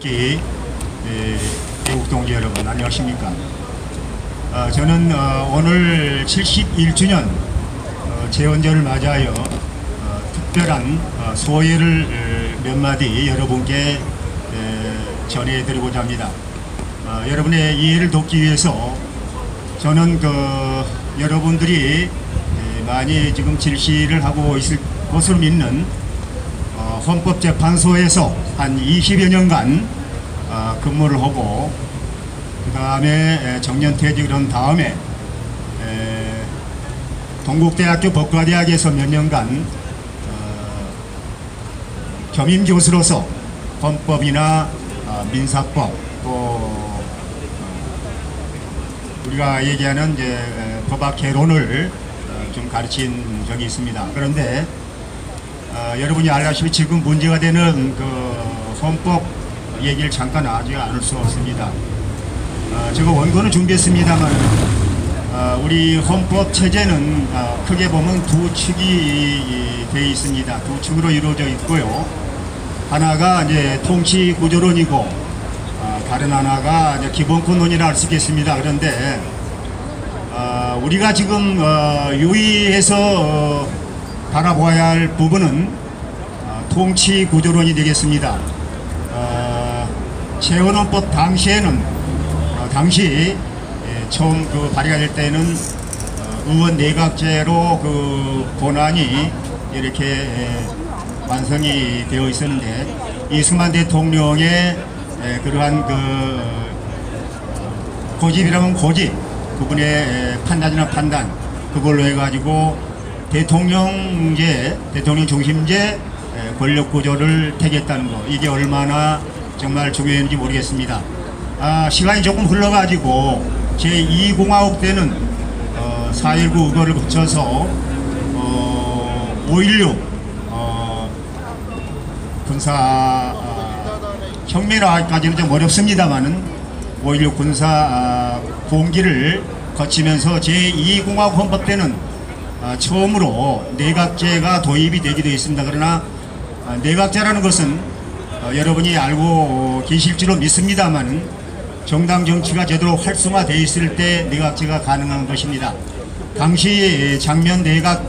애국 동지 여러분 안녕하십니까? 저는 오늘 71주년 재헌절을 맞이하여 특별한 소회를 몇 마디 여러분께 전해드리고자 합니다. 여러분의 이해를 돕기 위해서 저는 여러분들이 많이 지금 질시를 하고 있을 것으로 믿는 헌법재판소에서 한 20여 년간 근무를 하고 그 다음에 정년퇴직을 한 다음에 동국대학교 법과대학에서 몇 년간 겸임교수로서 헌법이나 민사법 또 우리가 얘기하는 이제 법학 개론을 좀 가르친 적이 있습니다. 그런데 여러분이 알다시피 지금 문제가 되는 헌법 얘기를 잠깐 하지 않을 수 없습니다. 제가 원고는 준비했습니다만 우리 헌법 체제는 크게 보면 두 축이 되어 있습니다. 두 축으로 이루어져 있고요. 하나가 이제 통치 구조론이고 다른 하나가 이제 기본권론이라 할 수 있겠습니다. 그런데 우리가 지금 유의해서 바라보아야 할 부분은 통치 구조론이 되겠습니다. 재헌헌법 당시에는 당시 처음 발의가 될 때는 의원 내각제로 권한이 이렇게 완성이 되어 있었는데 이승만 대통령의 그러한 고집이라면 고집, 그분의 판단이나 판단, 그걸로 해가지고 대통령 중심제 권력 구조를 택했다는 거, 이게 얼마나 정말 중요했는지 모르겠습니다. 시간이 조금 흘러가지고 제2공화국 때는 4.19 의거를 거쳐서 5.16 군사 혁명화까지는 좀 어렵습니다만은 5.16 군사 봉기를 거치면서 제2공화국 헌법 때는 처음으로 내각제가 도입이 되기도 했습니다. 그러나 내각제라는 것은 여러분이 알고 계실 줄로 믿습니다만은 정당 정치가 제대로 활성화되어 있을 때 내각제가 가능한 것입니다. 당시 장면 내각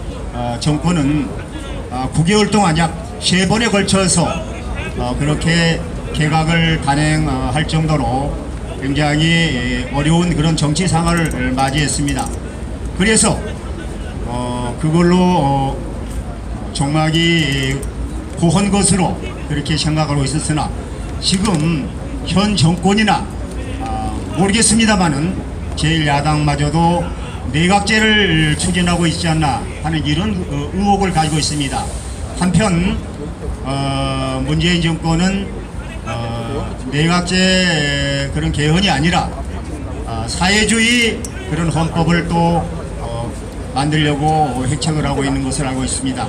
정권은 9개월 동안 약 3번에 걸쳐서 그렇게 개각을 단행할 정도로 굉장히 어려운 그런 정치 상황을 맞이했습니다. 그래서 그걸로 종막이 고한 것으로 그렇게 생각하고 있었으나 지금 현 정권이나 모르겠습니다만은 제1야당마저도 내각제를 추진하고 있지 않나 하는 이런 의혹을 가지고 있습니다. 한편 문재인 정권은 내각제 그런 개헌이 아니라 사회주의 그런 헌법을 또 만들려고 핵척을 하고 있는 것을 알고 있습니다.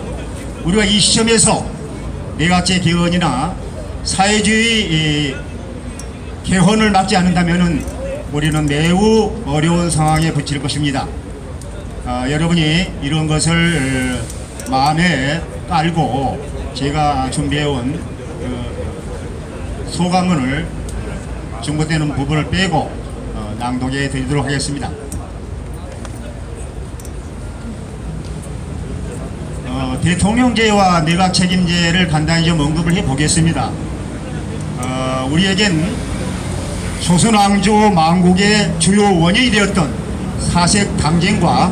우리가 이 시점에서 내각제 개헌이나 사회주의 개헌을 막지 않는다면 우리는 매우 어려운 상황에 부칠 것입니다. 여러분이 이런 것을 마음에 깔고 제가 준비해온 소감문을 중복되는 부분을 빼고 낭독해 드리도록 하겠습니다. 대통령제와 내각 책임제를 간단히 좀 언급을 해보겠습니다. 우리에겐 조선 왕조 망국의 주요 원인이 되었던 사색 당쟁과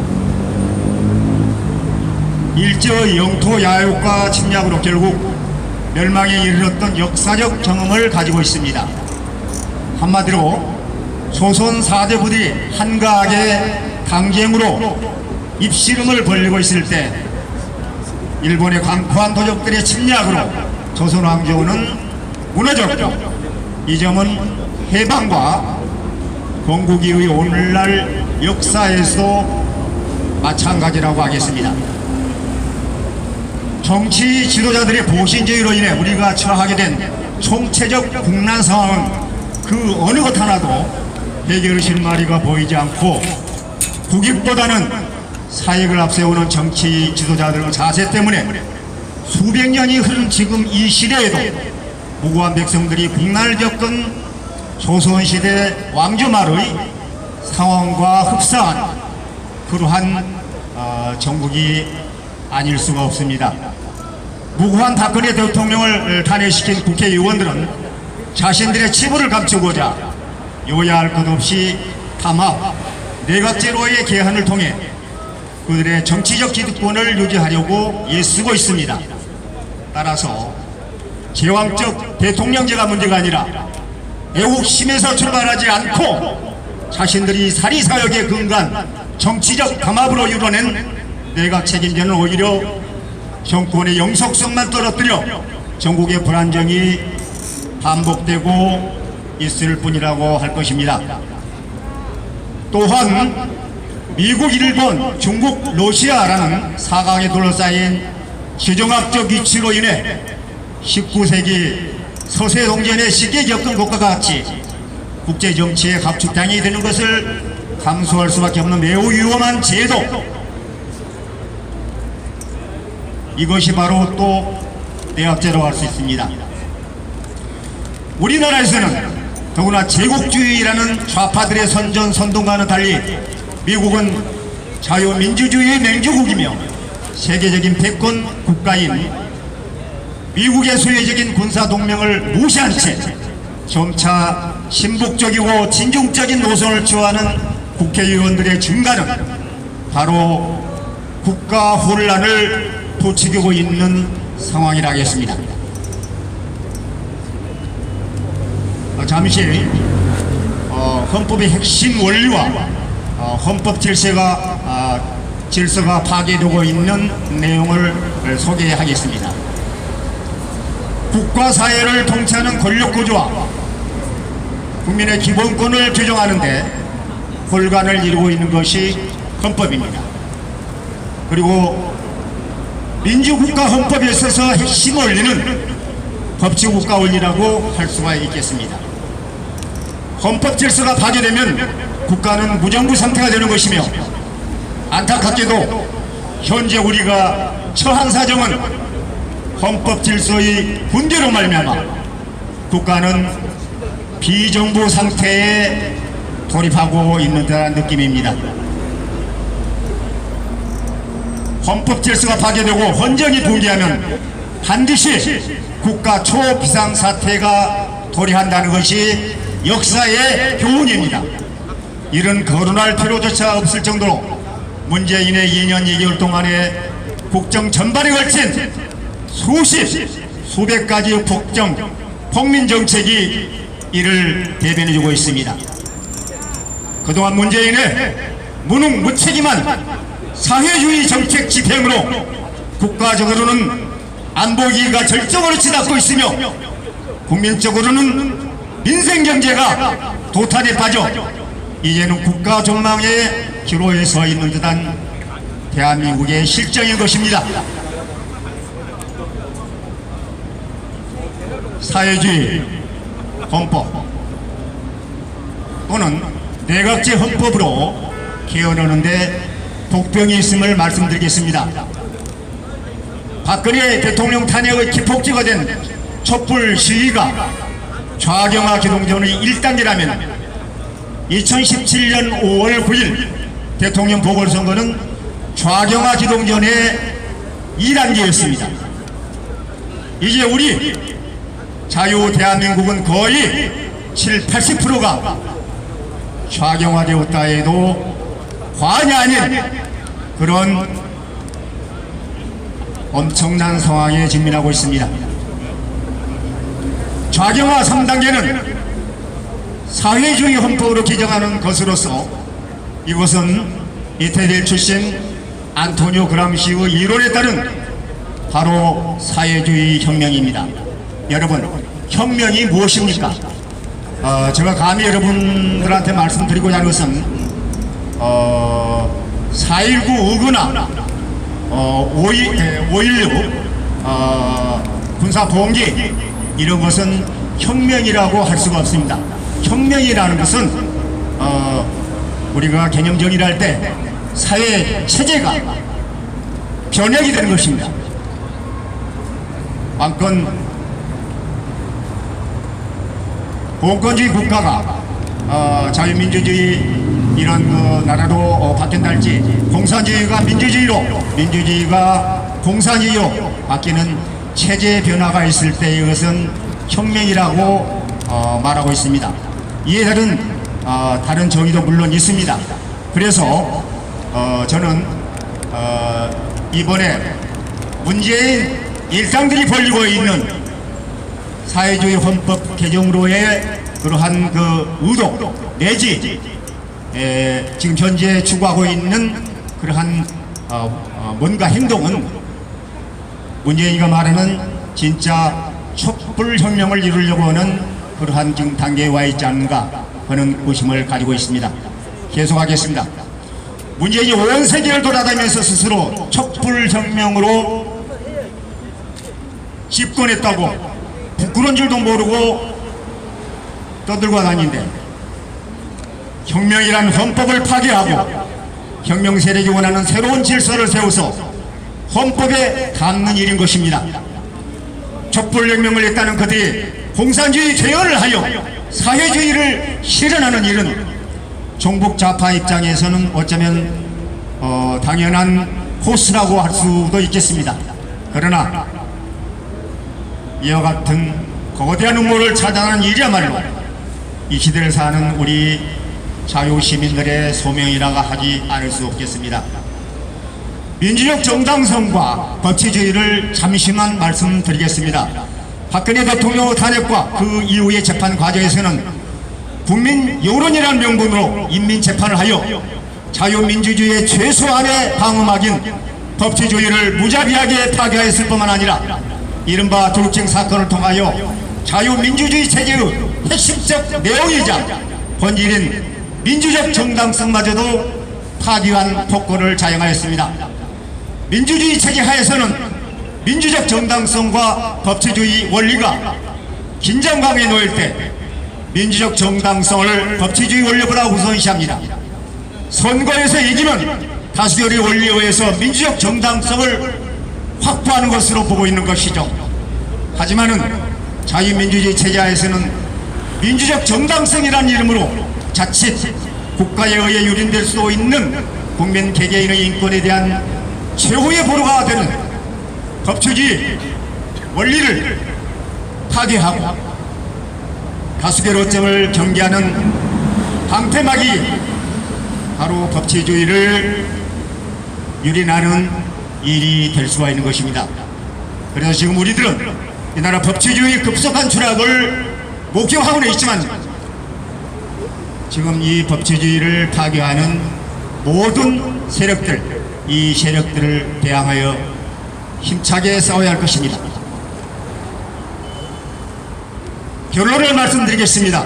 일제 영토 야욕과 침략으로 결국 멸망에 이르렀던 역사적 경험을 가지고 있습니다. 한마디로 조선 4대 부들이 한가하게 당쟁으로 입씨름을 벌이고 있을 때 일본의 강포한 도적들의 침략으로 조선 왕조는 무너졌고 이 점은 해방과 건국 이후의 오늘날 역사에서도 마찬가지라고 하겠습니다. 정치 지도자들의 보신제의로 인해 우리가 처하게 된 총체적 국난 상황은 그 어느 것 하나도 해결의 실마리가 보이지 않고 국익보다는 사익을 앞세우는 정치 지도자들의 자세 때문에 수백 년이 흐른 지금 이 시대에도 무고한 백성들이 국난을 겪은 조선시대 왕조말의 상황과 흡사한 그러한 정국이 아닐 수가 없습니다. 무고한 박근혜 대통령을 탄핵시킨 국회의원들은 자신들의 치부를 감추고자 여야 할 것 없이 담합, 내각제로의 개헌을 통해 그들의 정치적 기득권을 유지하려고 애쓰고 있습니다. 따라서 제왕적 대통령제가 문제가 아니라 애국심에서 출발하지 않고 자신들이 사리사욕에 근간 정치적 담합으로 이뤄낸 내각 책임제는 오히려 정권의 영속성만 떨어뜨려 전국의 불안정이 반복되고 있을 뿐이라고 할 것입니다. 또한 미국, 일본, 중국, 러시아라는 사강에 둘러싸인 지정학적 위치로 인해 19세기 서세 동전에 쉽게 겪은 것과 같이 국제정치의 갑축당이 되는 것을 감수할 수밖에 없는 매우 위험한 제도, 이것이 바로 또 내각제라고 할 수 있습니다. 우리나라에서는 더구나 제국주의라는 좌파들의 선전선동과는 달리 미국은 자유민주주의의 맹주국이며 세계적인 패권 국가인 미국의 수혜적인 군사동맹을 무시한 채 점차 신북적이고 진중적인 노선을 취하는 국회의원들의 증가는 바로 국가 혼란을 부추기고 있는 상황이라겠습니다. 잠시 헌법의 핵심 원리와 헌법 질서가 파괴되고 있는 내용을 소개하겠습니다. 국가 사회를 통치하는 권력 구조와 국민의 기본권을 규정하는데 홀간을 이루고 있는 것이 헌법입니다. 그리고 민주국가 헌법에 있어서 핵심 원리는 법치국가 원리라고 할 수가 있겠습니다. 헌법 질서가 파괴되면 국가는 무정부 상태가 되는 것이며, 안타깝게도 현재 우리가 처한 사정은 헌법 질서의 붕괴로 말미암아 국가는 비정부 상태에 돌입하고 있는 듯한 느낌입니다. 헌법 질서가 파괴되고 헌정이 붕괴하면 반드시 국가 초비상사태가 도래한다는 것이 역사의 교훈입니다. 이런 거론할 필요조차 없을 정도로 문재인의 2년 2개월 동안의 국정 전반에 걸친 수백 가지 폭민 정책이 이를 대변해주고 있습니다. 그동안 문재인의 무능무책임한 사회주의 정책 집행으로 국가적으로는 안보위기가 절정으로 치닫고 있으며, 국민적으로는 민생경제가 도탄에 빠져 이제는 국가 전망의 기로에 서 있는 듯한 대한민국의 실정인 것입니다. 사회주의 헌법 또는 내각제 헌법으로 개헌하는데 독병이 있음을 말씀드리겠습니다. 박근혜 대통령 탄핵의 기폭제가 된 촛불 시위가 좌경화 기동전의 1단계라면 2017년 5월 9일 대통령 보궐선거는 좌경화 기동전의 2단계였습니다. 이제 우리 자유 대한민국은 거의 70~80%가 좌경화되었다 해도 과언이 아닌 그런 엄청난 상황에 직면하고 있습니다. 좌경화 3단계는 사회주의 헌법으로 개정하는 것으로서 이것은 이태리 출신 안토니오 그람시의 이론에 따른 바로 사회주의 혁명입니다. 여러분, 혁명이 무엇입니까? 제가 감히 여러분들한테 말씀드리고자 하는 것은 4.19 의거나 5.16 군사봉기 이런 것은 혁명이라고 할 수가 없습니다. 혁명이라는 것은 우리가 개념 정의를 할 때 사회 체제가 변혁이 되는 것입니다. 왕권 공권주의 국가가 자유민주주의 이런 그 나라로 바뀐다 할지 공산주의가 민주주의로 민주주의가 공산주의로 바뀌는 체제 변화가 있을 때 이것은 혁명이라고 말하고 있습니다. 이에 따른 다른 정의도 물론 있습니다. 그래서 저는 이번에 문재인 일당들이 벌이고 있는 사회주의 헌법 개정으로의 그러한 그 의도 내지 지금 현재 추구하고 있는 그러한 뭔가 행동은 문재인이가 말하는 진짜 촛불혁명을 이루려고 하는 그러한 지금 단계에 와 있지 않는가 하는 의심을 가지고 있습니다. 계속하겠습니다. 문재인이 온 세계를 돌아다니면서 스스로 촛불혁명으로 집권했다고 부끄러운 줄도 모르고 떠들고 다니는데 혁명이란 헌법을 파괴하고 혁명 세력이 원하는 새로운 질서를 세워서 헌법에 닿는 일인 것입니다. 촛불혁명을 했다는 그들이 공산주의 개혁을 하여 사회주의를 실현하는 일은 종북 좌파 입장에서는 어쩌면 당연한 코스라고 할 수도 있겠습니다. 그러나 이와 같은 거대한 음모를 차단하는 일이야말로 이 시대를 사는 우리 자유시민들의 소명이라고 하지 않을 수 없겠습니다. 민주적 정당성과 법치주의를 잠시만 말씀드리겠습니다. 박근혜 대통령 탄핵과 그 이후의 재판 과정에서는 국민 여론이라는 명분으로 인민재판을 하여 자유민주주의의 최소한의 방어막인 법치주의를 무자비하게 파괴했을 뿐만 아니라 이른바 도둑질 사건을 통하여 자유민주주의 체제의 핵심적 내용이자 본질인 민주적 정당성마저도 파괴한 폭거를 자행하였습니다. 민주주의 체제 하에서는 민주적 정당성과 법치주의 원리가 긴장감에 놓일 때 민주적 정당성을 법치주의 원리보다 우선시합니다. 선거에서 이기면 다수결의 원리에 의해서 민주적 정당성을 확보하는 것으로 보고 있는 것이죠. 하지만은 자유민주주의 체제하에서는 민주적 정당성이라는 이름으로 자칫 국가에 의해 유린될 수도 있는 국민 개개인의 인권에 대한 최후의 보루가 되는 법치주의 원리를 파괴하고 다수결 어점을 경계하는 방패막이 바로 법치주의를 유린하는 일이 될 수가 있는 것입니다. 그래서 지금 우리들은 이 나라 법치주의 급속한 추락을 목격하고는 있지만 지금 이 법치주의를 파괴하는 모든 세력들, 이 세력들을 대항하여 힘차게 싸워야 할 것입니다. 결론을 말씀드리겠습니다.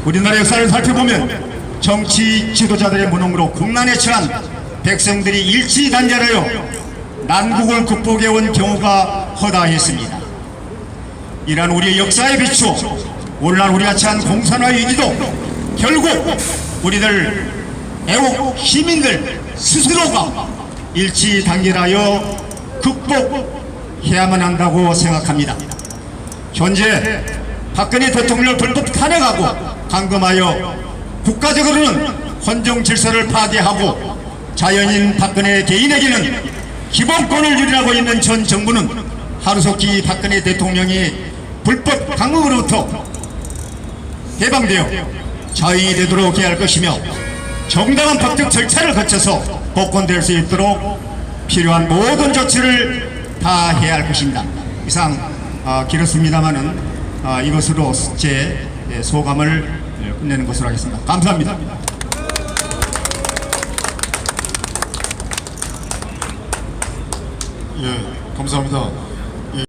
우리나라 역사를 살펴보면 정치 지도자들의 무능으로 국난에 처한 백성들이 일치단결하여 난국을 극복해온 경우가 허다했습니다. 이러한 우리의 역사에 비추어 오늘날 우리가 처한 공산화 위기도 결국 우리들 애국 시민들 스스로가 일치단결하여 극복해야만 한다고 생각합니다. 현재 박근혜 대통령을 불법 탄핵하고 감금하여 국가적으로는 헌정 질서를 파괴하고 자연인 박근혜 개인에게는 기본권을 유린하고 있는 전 정부는 하루속히 박근혜 대통령이 불법 감금으로부터 해방되어 자유인이 되도록 해야 할 것이며 정당한 법적 절차를 거쳐서 복권될 수 있도록 필요한 모든 조치를 다 해야 할 것입니다. 이상 길었습니다마는 이것으로 제 소감을 끝내는 것으로 하겠습니다. 감사합니다. 예, 감사합니다.